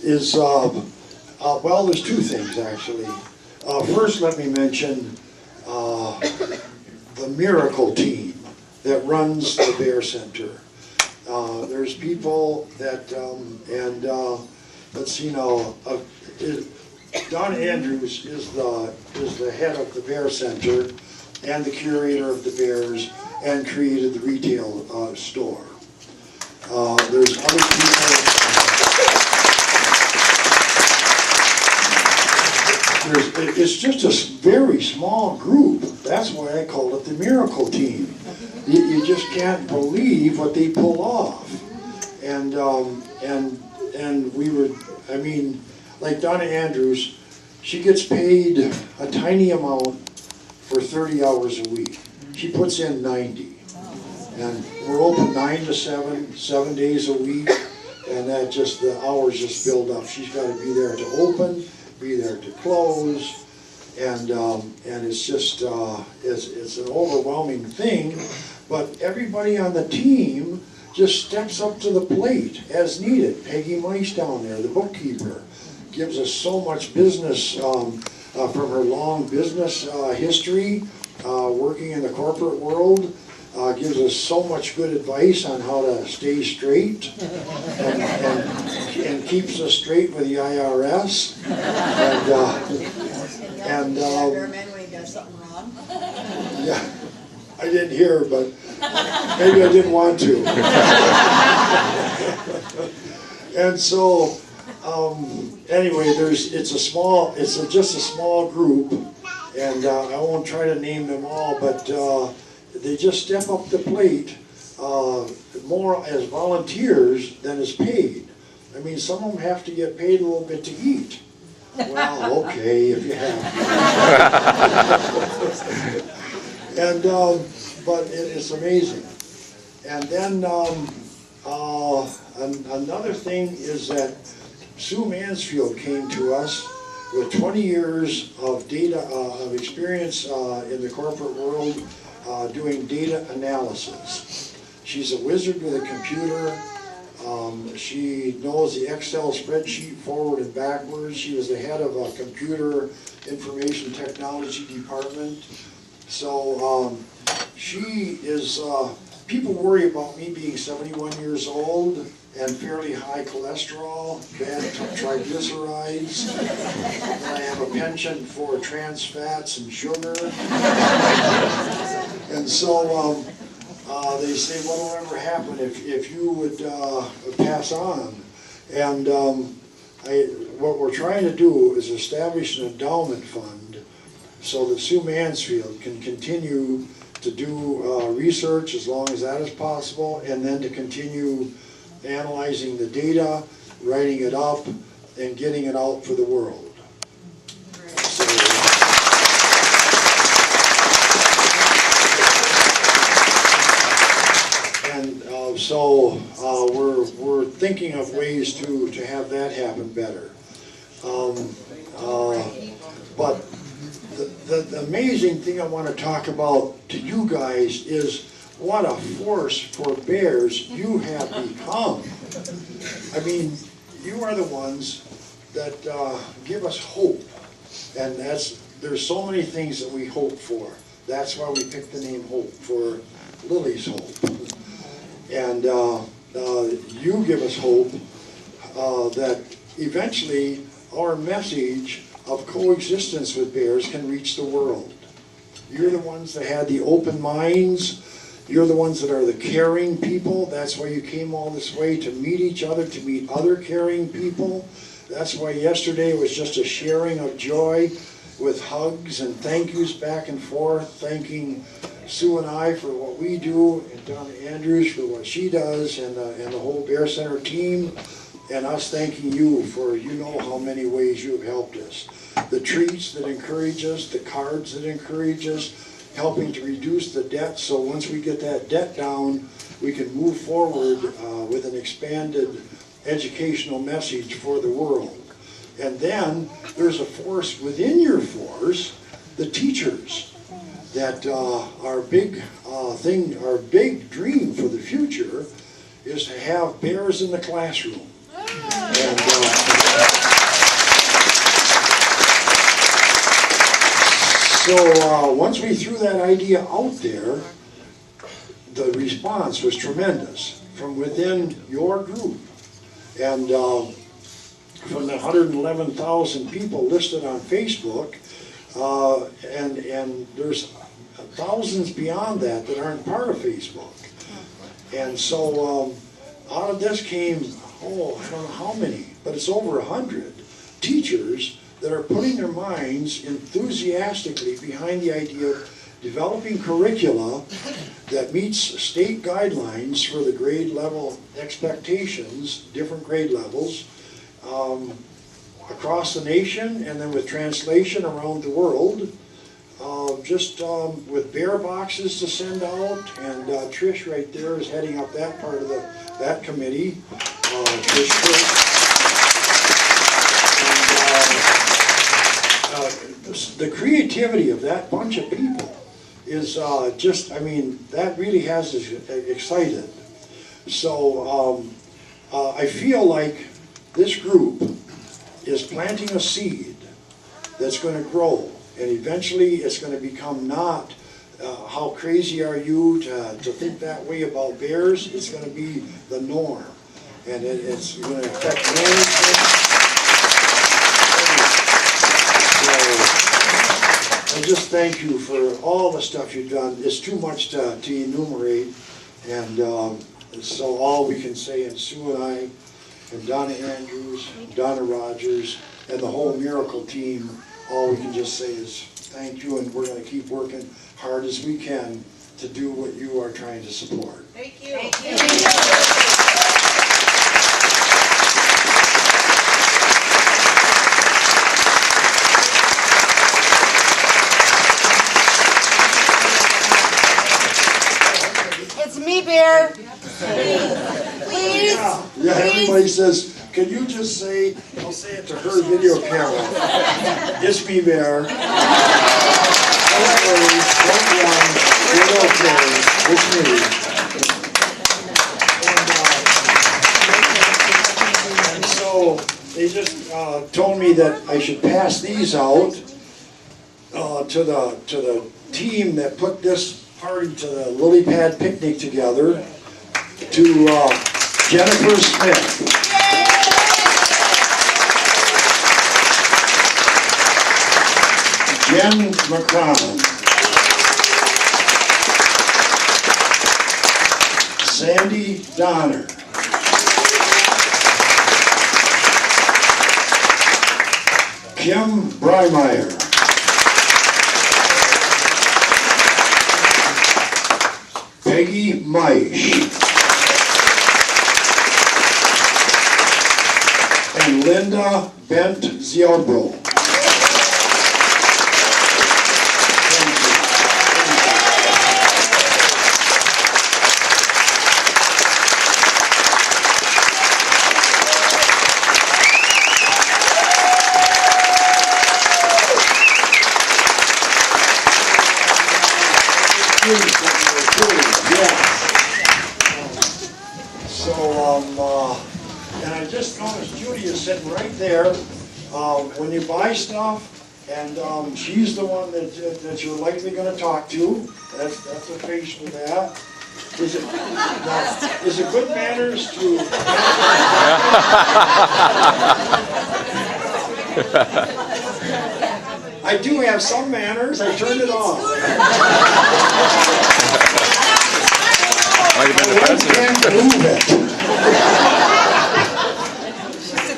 is, well, there's two things actually. First, let me mention the miracle team that runs the Bear Center. There's people that, let's see now, Don Andrews is the head of the Bear Center and the curator of the Bears and created the retail store. There's other people. It's just a very small group. That's why I call it the miracle team. You just can't believe what they pull off. And we were, I mean, like Donna Andrews, she gets paid a tiny amount for 30 hours a week. She puts in 90. And we're open 9 to 7, 7 days a week, and that just, the hours just build up. She's got to be there to open, be there to close, and it's just, it's an overwhelming thing, but everybody on the team just steps up to the plate as needed. Peggy Mice down there, the bookkeeper, gives us so much business from her long business history, working in the corporate world. Gives us so much good advice on how to stay straight and keeps us straight with the IRS. And when he does something wrong. Yeah, I didn't hear, but maybe I didn't want to. And so, anyway, it's just a small group, and I won't try to name them all, but they just step up the plate more as volunteers than as paid. I mean, some of them have to get paid a little bit to eat. Well, okay, if you have. And but it's amazing. And then another thing is that Sue Mansfield came to us with 20 years of data of experience in the corporate world. Doing data analysis. She's a wizard with a computer. She knows the Excel spreadsheet forward and backwards. She was the head of a computer information technology department. So she is, people worry about me being 71 years old and fairly high cholesterol, bad triglycerides, and I have a penchant for trans fats and sugar. And so they say, what will ever happen if you would pass on? And what we're trying to do is establish an endowment fund so that Sue Mansfield can continue to do research as long as that is possible, and then to continue analyzing the data, writing it up, and getting it out for the world. So we're thinking of ways to have that happen better. But the amazing thing I want to talk about to you guys is what a force for bears you have become. I mean, you are the ones that give us hope, and there's so many things that we hope for. That's why we picked the name Hope, for Lily's hope. And you give us hope that eventually our message of coexistence with bears can reach the world. You're the ones that had the open minds. You're the ones that are the caring people. That's why you came all this way, to meet each other, to meet other caring people. That's why yesterday was just a sharing of joy with hugs and thank yous back and forth, thanking Sue and I for what we do, and Donna Andrews for what she does, and the whole Bear Center team, and us thanking you for, you know how many ways you have helped us. The treats that encourage us, the cards that encourage us, helping to reduce the debt, so once we get that debt down, we can move forward with an expanded educational message for the world. And then there's a force within your force, the teachers, that our big our big dream for the future is to have bears in the classroom. And, So once we threw that idea out there, the response was tremendous from within your group. And from the 111,000 people listed on Facebook, and there's thousands beyond that that aren't part of Facebook. And so out of this came, I don't know how many, but it's over 100 teachers that are putting their minds enthusiastically behind the idea of developing curricula that meets state guidelines for the grade level expectations, different grade levels, across the nation, and then with translation around the world, with bear boxes to send out, and Trish right there is heading up that part of that committee. The creativity of that bunch of people is that really has us excited. So I feel like this group is planting a seed that's going to grow, and eventually it's going to become not how crazy are you to think that way about bears. It's going to be the norm, and it's going to affect management. So I just thank you for all the stuff you've done. It's too much to enumerate, and so all we can say, and Sue and I, and Donna Andrews, Donna Rogers, and the whole Miracle team, all we can just say is thank you, and we're going to keep working hard as we can to do what you are trying to support. Thank you. Thank you. It's me, Bear. Please. Yeah, everybody says, can you just say, I'll say it to her video camera, it's me, Bear. Don't worry, don't run, you're okay, it's me. And so they just told me that I should pass these out to the team that put this party to the Lilypad picnic together, to Jennifer Smith. Jen McCron. Sandy Donner. Kim Breimeyer. Peggy Meisch. And Linda Bent Ziobro. And I just noticed Judy is sitting right there. When you buy stuff, and she's the one that you're likely going to talk to. That's a face for that. Is it good manners to? I do have some manners. I turned it on. Might have been the president. Can't move it.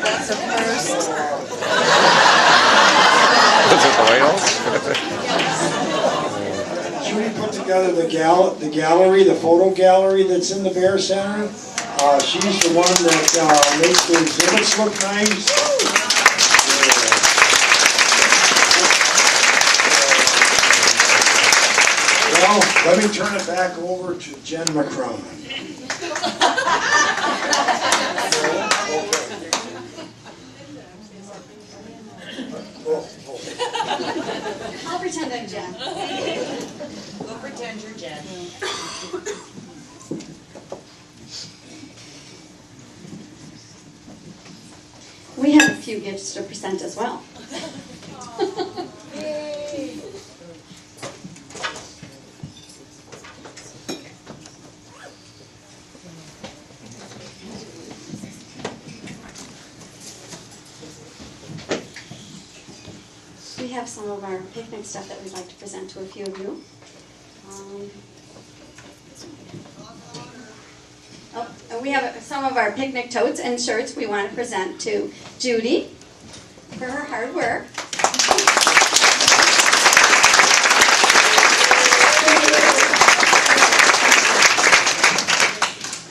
That's a first. Was it the White House? Judy put together the gallery, the photo gallery that's in the Bear Center. She's the one that makes the exhibits look nice. Well, let me turn it back over to Jen McCron. I'll pretend I'm Jen. Go pretend you're Jen. We have a few gifts to present as well. have some of our picnic stuff that we'd like to present to a few of you. And we have some of our picnic totes and shirts we want to present to Judy for her hard work.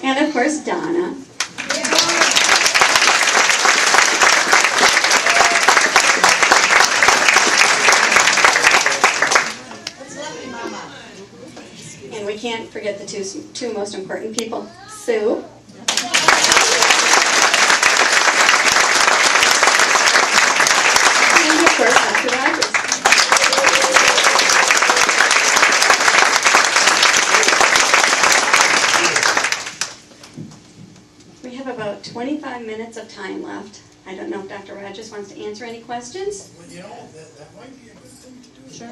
And of course, Donna. And we can't forget the two most important people, Sue. And of course, Dr. Rogers. We have about 25 minutes of time left. I don't know if Dr. Rogers wants to answer any questions. Well, you know, that might be a good thing to do.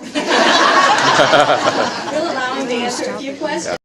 We'll allow him to answer a few questions.